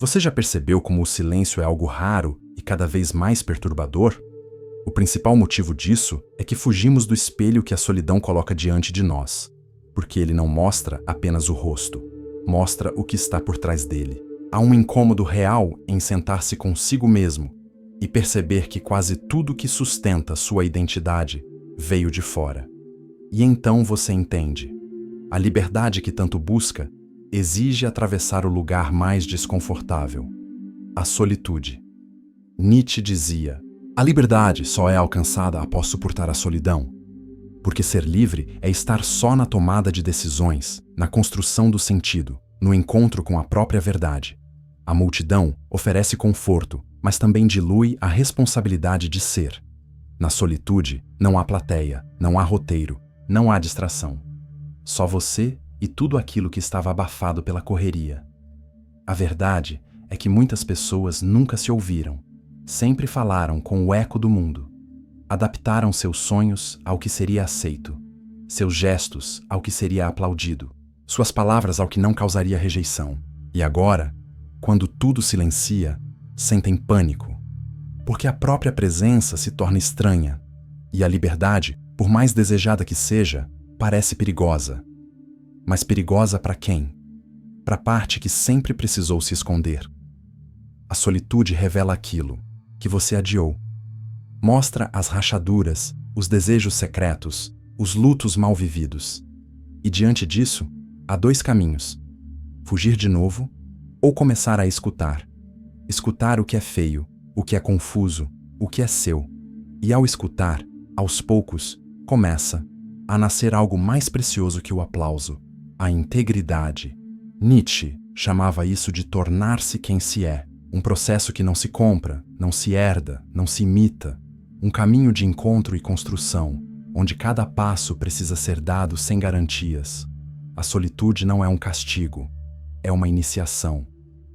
Você já percebeu como o silêncio é algo raro e cada vez mais perturbador? O principal motivo disso é que fugimos do espelho que a solidão coloca diante de nós, porque ele não mostra apenas o rosto, mostra o que está por trás dele. Há um incômodo real em sentar-se consigo mesmo e perceber que quase tudo que sustenta sua identidade veio de fora. E então você entende. A liberdade que tanto busca exige atravessar o lugar mais desconfortável, a solitude. Nietzsche dizia: a liberdade só é alcançada após suportar a solidão, porque ser livre é estar só na tomada de decisões, na construção do sentido, no encontro com a própria verdade. A multidão oferece conforto, mas também dilui a responsabilidade de ser. Na solitude, não há plateia, não há roteiro, não há distração. Só você e tudo aquilo que estava abafado pela correria. A verdade é que muitas pessoas nunca se ouviram, sempre falaram com o eco do mundo. Adaptaram seus sonhos ao que seria aceito, seus gestos ao que seria aplaudido, suas palavras ao que não causaria rejeição. E agora, quando tudo silencia, sentem pânico, porque a própria presença se torna estranha, e a liberdade, por mais desejada que seja, parece perigosa. Mas perigosa para quem? Para a parte que sempre precisou se esconder. A solitude revela aquilo que você adiou. Mostra as rachaduras, os desejos secretos, os lutos mal vividos. E diante disso, há dois caminhos: fugir de novo ou começar a escutar. Escutar o que é feio, o que é confuso, o que é seu. E ao escutar, aos poucos, começa a nascer algo mais precioso que o aplauso: a integridade. Nietzsche chamava isso de tornar-se quem se é, um processo que não se compra, não se herda, não se imita, um caminho de encontro e construção, onde cada passo precisa ser dado sem garantias. A solitude não é um castigo, é uma iniciação.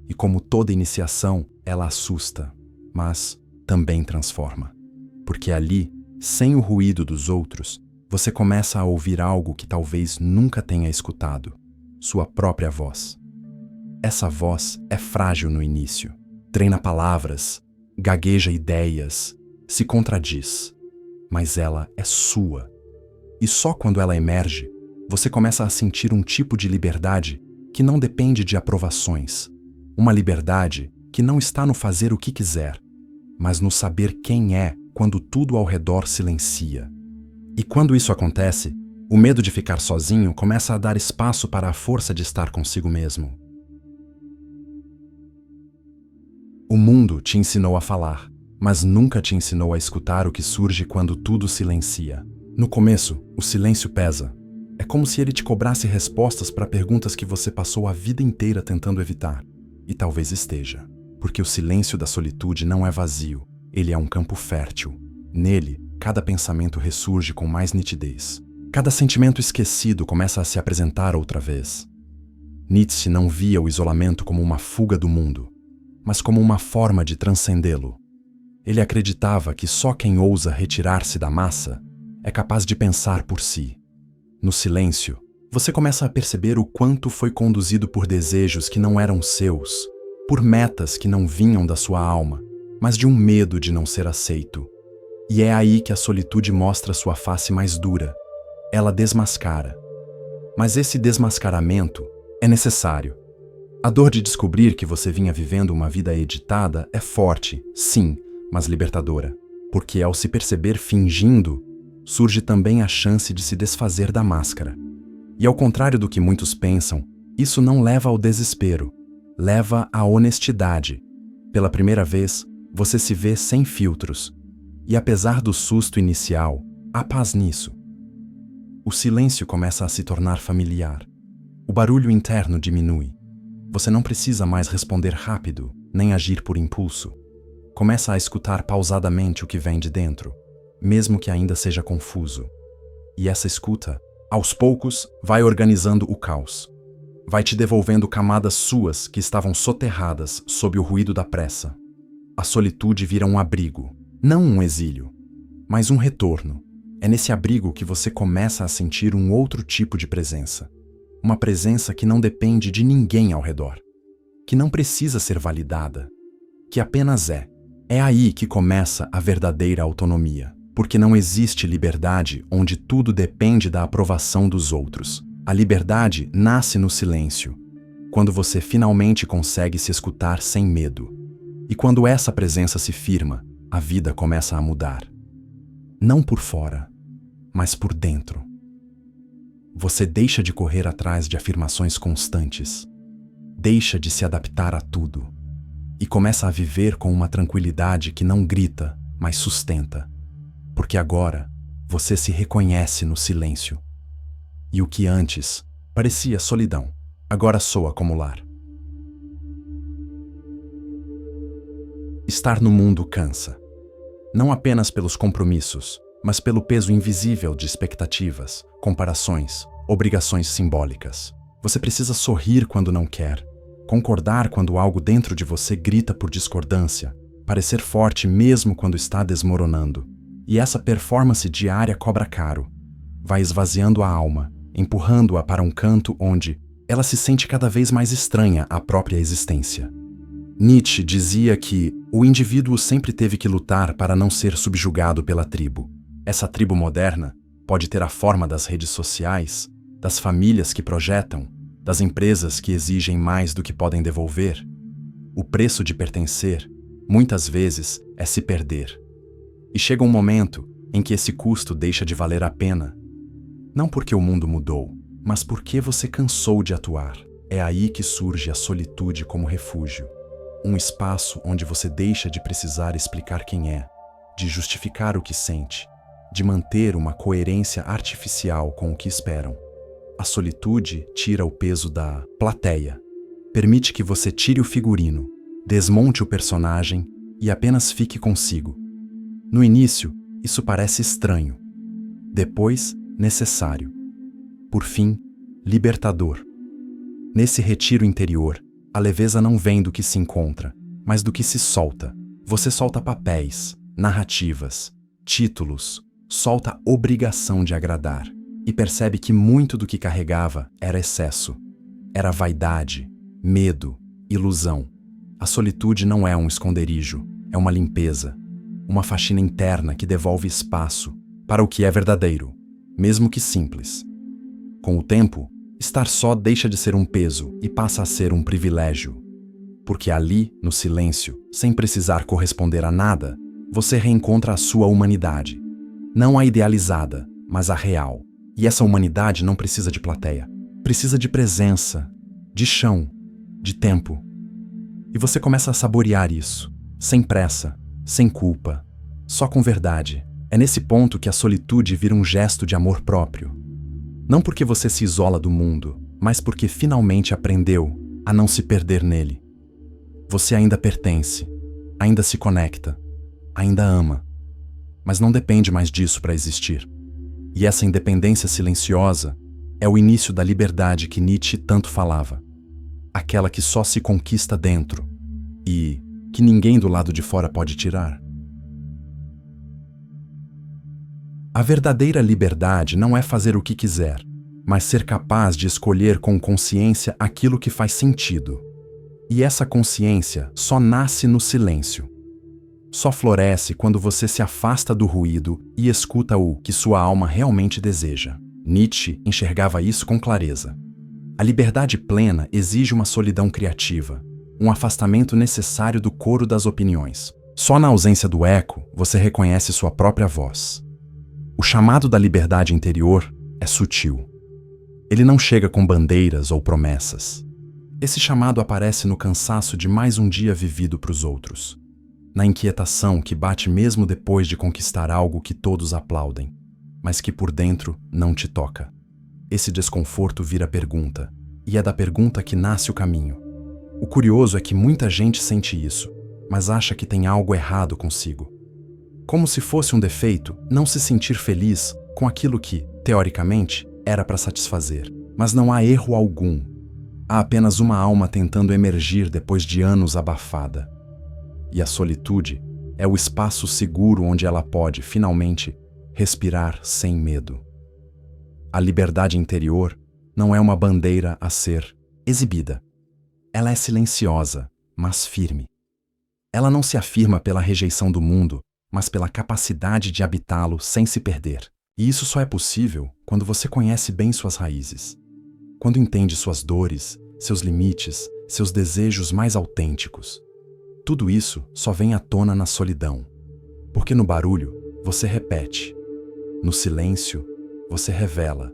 E como toda iniciação, ela assusta, mas também transforma. Porque ali, sem o ruído dos outros, você começa a ouvir algo que talvez nunca tenha escutado: sua própria voz. Essa voz é frágil no início, treina palavras, gagueja ideias, se contradiz, mas ela é sua. E só quando ela emerge, você começa a sentir um tipo de liberdade que não depende de aprovações. Uma liberdade que não está no fazer o que quiser, mas no saber quem é quando tudo ao redor silencia. E quando isso acontece, o medo de ficar sozinho começa a dar espaço para a força de estar consigo mesmo. O mundo te ensinou a falar, mas nunca te ensinou a escutar o que surge quando tudo silencia. No começo, o silêncio pesa. É como se ele te cobrasse respostas para perguntas que você passou a vida inteira tentando evitar. E talvez esteja, porque o silêncio da solitude não é vazio, ele é um campo fértil. Nele, cada pensamento ressurge com mais nitidez. Cada sentimento esquecido começa a se apresentar outra vez. Nietzsche não via o isolamento como uma fuga do mundo, mas como uma forma de transcendê-lo. Ele acreditava que só quem ousa retirar-se da massa é capaz de pensar por si. No silêncio, você começa a perceber o quanto foi conduzido por desejos que não eram seus, por metas que não vinham da sua alma, mas de um medo de não ser aceito. E é aí que a solitude mostra sua face mais dura. Ela desmascara. Mas esse desmascaramento é necessário. A dor de descobrir que você vinha vivendo uma vida editada é forte, sim, mas libertadora. Porque ao se perceber fingindo, surge também a chance de se desfazer da máscara. E ao contrário do que muitos pensam, isso não leva ao desespero, leva à honestidade. Pela primeira vez, você se vê sem filtros. E apesar do susto inicial, há paz nisso. O silêncio começa a se tornar familiar. O barulho interno diminui. Você não precisa mais responder rápido, nem agir por impulso. Começa a escutar pausadamente o que vem de dentro, mesmo que ainda seja confuso. E essa escuta, aos poucos, vai organizando o caos. Vai te devolvendo camadas suas que estavam soterradas sob o ruído da pressa. A solitude vira um abrigo, não um exílio, mas um retorno. É nesse abrigo que você começa a sentir um outro tipo de presença. Uma presença que não depende de ninguém ao redor. que não precisa ser validada, que apenas é. É aí que começa a verdadeira autonomia, porque não existe liberdade onde tudo depende da aprovação dos outros. A liberdade nasce no silêncio, quando você finalmente consegue se escutar sem medo. E quando essa presença se firma, a vida começa a mudar. Não por fora, mas por dentro. Você deixa de correr atrás de afirmações constantes, deixa de se adaptar a tudo e começa a viver com uma tranquilidade que não grita, mas sustenta. Porque agora você se reconhece no silêncio. E o que antes parecia solidão, agora soa como lar. Estar no mundo cansa. Não apenas pelos compromissos, mas pelo peso invisível de expectativas, comparações, obrigações simbólicas. Você precisa sorrir quando não quer, concordar quando algo dentro de você grita por discordância, parecer forte mesmo quando está desmoronando. E essa performance diária cobra caro. Vai esvaziando a alma, empurrando-a para um canto onde ela se sente cada vez mais estranha à própria existência. Nietzsche dizia que o indivíduo sempre teve que lutar para não ser subjugado pela tribo. Essa tribo moderna pode ter a forma das redes sociais, das famílias que projetam, das empresas que exigem mais do que podem devolver. O preço de pertencer, muitas vezes, é se perder. E chega um momento em que esse custo deixa de valer a pena. Não porque o mundo mudou, mas porque você cansou de atuar. É aí que surge a solitude como refúgio. Um espaço onde você deixa de precisar explicar quem é, de justificar o que sente, de manter uma coerência artificial com o que esperam. A solitude tira o peso da plateia. Permite que você tire o figurino, desmonte o personagem e apenas fique consigo. No início, isso parece estranho. Depois, necessário. Por fim, libertador. Nesse retiro interior, a leveza não vem do que se encontra, mas do que se solta. Você solta papéis, narrativas, títulos, solta a obrigação de agradar e percebe que muito do que carregava era excesso. Era vaidade, medo, ilusão. A solitude não é um esconderijo, é uma limpeza, uma faxina interna que devolve espaço para o que é verdadeiro, mesmo que simples. Com o tempo, estar só deixa de ser um peso e passa a ser um privilégio. Porque ali, no silêncio, sem precisar corresponder a nada, você reencontra a sua humanidade. Não a idealizada, mas a real. E essa humanidade não precisa de plateia. Precisa de presença, de chão, de tempo. E você começa a saborear isso, sem pressa, sem culpa, só com verdade. É nesse ponto que a solitude vira um gesto de amor próprio. Não porque você se isola do mundo, mas porque finalmente aprendeu a não se perder nele. Você ainda pertence, ainda se conecta, ainda ama, mas não depende mais disso para existir. E essa independência silenciosa é o início da liberdade que Nietzsche tanto falava. Aquela que só se conquista dentro e que ninguém do lado de fora pode tirar. A verdadeira liberdade não é fazer o que quiser, mas ser capaz de escolher com consciência aquilo que faz sentido. E essa consciência só nasce no silêncio. Só floresce quando você se afasta do ruído e escuta o que sua alma realmente deseja. Nietzsche enxergava isso com clareza. A liberdade plena exige uma solidão criativa, um afastamento necessário do coro das opiniões. Só na ausência do eco você reconhece sua própria voz. O chamado da liberdade interior é sutil. Ele não chega com bandeiras ou promessas. Esse chamado aparece no cansaço de mais um dia vivido para os outros, na inquietação que bate mesmo depois de conquistar algo que todos aplaudem, mas que por dentro não te toca. Esse desconforto vira pergunta, e é da pergunta que nasce o caminho. O curioso é que muita gente sente isso, mas acha que tem algo errado consigo. Como se fosse um defeito não se sentir feliz com aquilo que, teoricamente, era para satisfazer. Mas não há erro algum. Há apenas uma alma tentando emergir depois de anos abafada. E a solitude é o espaço seguro onde ela pode, finalmente, respirar sem medo. A liberdade interior não é uma bandeira a ser exibida. Ela é silenciosa, mas firme. Ela não se afirma pela rejeição do mundo, mas pela capacidade de habitá-lo sem se perder. E isso só é possível quando você conhece bem suas raízes. Quando entende suas dores, seus limites, seus desejos mais autênticos. Tudo isso só vem à tona na solidão. Porque no barulho, você repete. No silêncio, você revela.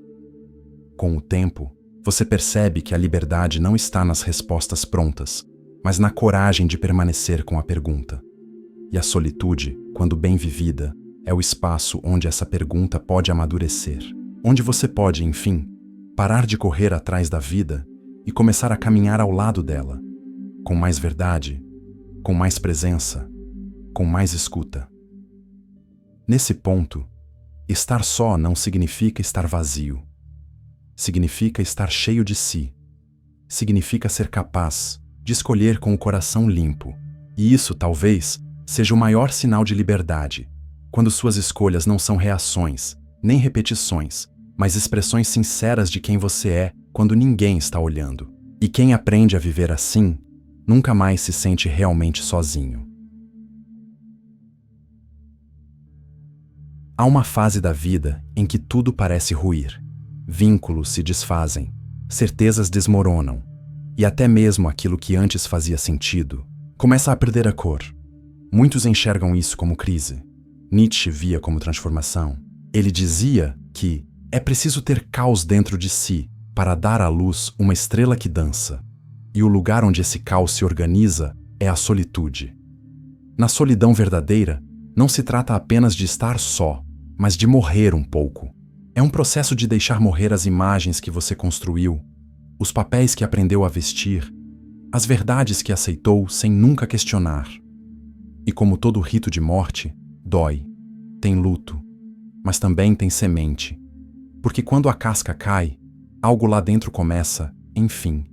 Com o tempo, você percebe que a liberdade não está nas respostas prontas, mas na coragem de permanecer com a pergunta. E a solitude, quando bem vivida, é o espaço onde essa pergunta pode amadurecer. Onde você pode, enfim, parar de correr atrás da vida e começar a caminhar ao lado dela, com mais verdade, com mais presença, com mais escuta. Nesse ponto, estar só não significa estar vazio. Significa estar cheio de si. Significa ser capaz de escolher com o coração limpo. E isso, talvez, seja o maior sinal de liberdade, quando suas escolhas não são reações, nem repetições, mas expressões sinceras de quem você é quando ninguém está olhando. E quem aprende a viver assim, nunca mais se sente realmente sozinho. Há uma fase da vida em que tudo parece ruir. Vínculos se desfazem, certezas desmoronam, e até mesmo aquilo que antes fazia sentido começa a perder a cor. Muitos enxergam isso como crise. Nietzsche via como transformação. Ele dizia que é preciso ter caos dentro de si para dar à luz uma estrela que dança. E o lugar onde esse caos se organiza é a solitude. Na solidão verdadeira, não se trata apenas de estar só, mas de morrer um pouco. É um processo de deixar morrer as imagens que você construiu, os papéis que aprendeu a vestir, as verdades que aceitou sem nunca questionar. E como todo rito de morte, dói, tem luto, mas também tem semente. Porque quando a casca cai, algo lá dentro começa, enfim,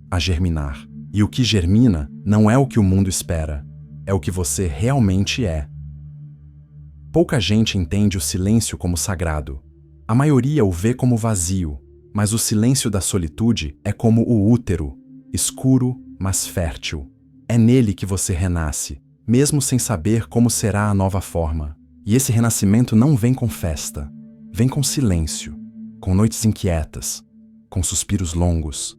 a germinar. E o que germina não é o que o mundo espera, é o que você realmente é. Pouca gente entende o silêncio como sagrado. A maioria o vê como vazio, mas o silêncio da solitude é como o útero, escuro, mas fértil. É nele que você renasce, mesmo sem saber como será a nova forma. E esse renascimento não vem com festa, vem com silêncio, com noites inquietas, com suspiros longos.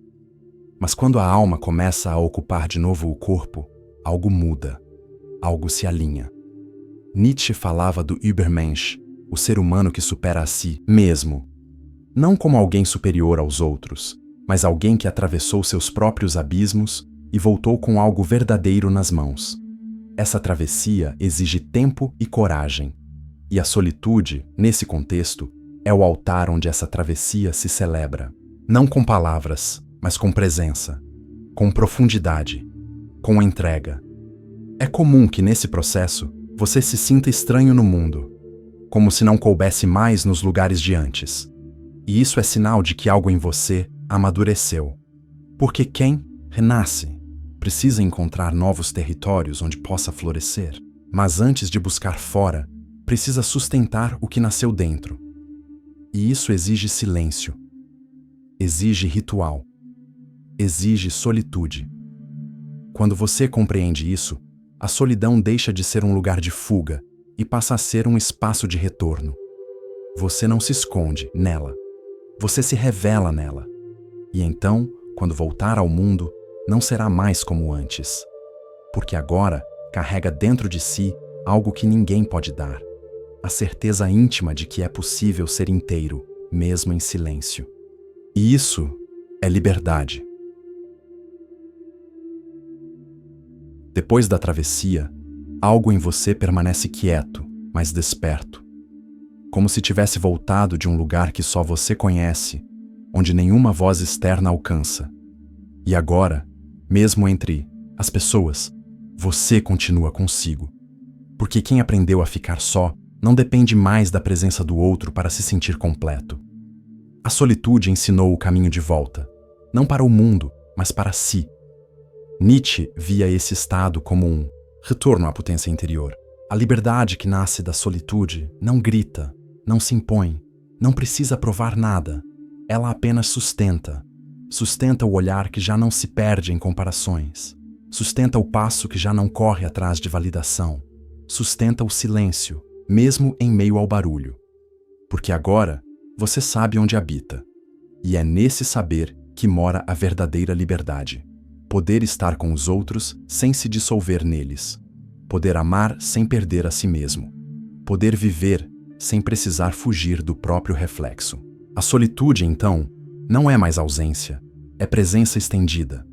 Mas quando a alma começa a ocupar de novo o corpo, algo muda, algo se alinha. Nietzsche falava do Übermensch, o ser humano que supera a si mesmo. Não como alguém superior aos outros, mas alguém que atravessou seus próprios abismos e voltou com algo verdadeiro nas mãos. Essa travessia exige tempo e coragem. E a solitude, nesse contexto, é o altar onde essa travessia se celebra. Não com palavras, mas com presença, com profundidade, com entrega. É comum que nesse processo você se sinta estranho no mundo, como se não coubesse mais nos lugares de antes. E isso é sinal de que algo em você amadureceu. Porque quem renasce precisa encontrar novos territórios onde possa florescer. Mas antes de buscar fora, precisa sustentar o que nasceu dentro. E isso exige silêncio, exige ritual, exige solitude. Quando você compreende isso, a solidão deixa de ser um lugar de fuga e passa a ser um espaço de retorno. Você não se esconde nela, você se revela nela. E então, quando voltar ao mundo, não será mais como antes. Porque agora carrega dentro de si algo que ninguém pode dar. A certeza íntima de que é possível ser inteiro, mesmo em silêncio. E isso é liberdade. Depois da travessia, algo em você permanece quieto, mas desperto. Como se tivesse voltado de um lugar que só você conhece, onde nenhuma voz externa alcança. E agora, mesmo entre as pessoas, você continua consigo. Porque quem aprendeu a ficar só não depende mais da presença do outro para se sentir completo. A solitude ensinou o caminho de volta, não para o mundo, mas para si. Nietzsche via esse estado como um retorno à potência interior. A liberdade que nasce da solitude não grita, não se impõe, não precisa provar nada. Ela apenas sustenta. Sustenta o olhar que já não se perde em comparações. Sustenta o passo que já não corre atrás de validação. Sustenta o silêncio, mesmo em meio ao barulho. Porque agora você sabe onde habita. E é nesse saber que mora a verdadeira liberdade. Poder estar com os outros sem se dissolver neles. Poder amar sem perder a si mesmo. Poder viver sem precisar fugir do próprio reflexo. A solitude, então, não é mais ausência, é presença estendida.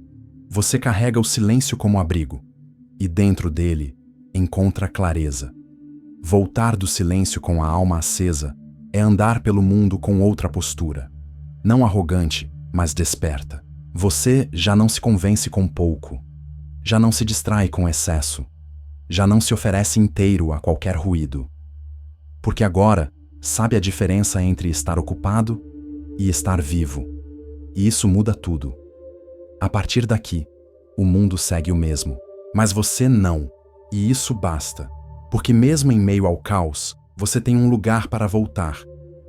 Você carrega o silêncio como abrigo, e dentro dele encontra clareza. Voltar do silêncio com a alma acesa é andar pelo mundo com outra postura. Não arrogante, mas desperta. Você já não se convence com pouco, já não se distrai com excesso, já não se oferece inteiro a qualquer ruído. Porque agora sabe a diferença entre estar ocupado e estar vivo. E isso muda tudo. A partir daqui, o mundo segue o mesmo. Mas você não. E isso basta. Porque mesmo em meio ao caos, você tem um lugar para voltar.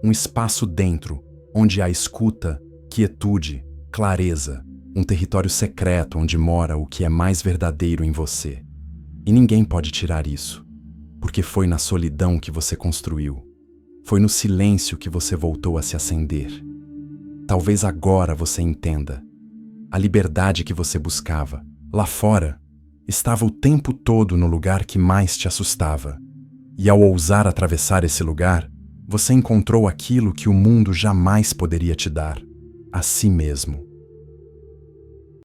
Um espaço dentro, onde há escuta, quietude, clareza. Um território secreto onde mora o que é mais verdadeiro em você. E ninguém pode tirar isso. Porque foi na solidão que você construiu. Foi no silêncio que você voltou a se acender. Talvez agora você entenda. A liberdade que você buscava, lá fora, estava o tempo todo no lugar que mais te assustava. E ao ousar atravessar esse lugar, você encontrou aquilo que o mundo jamais poderia te dar, a si mesmo.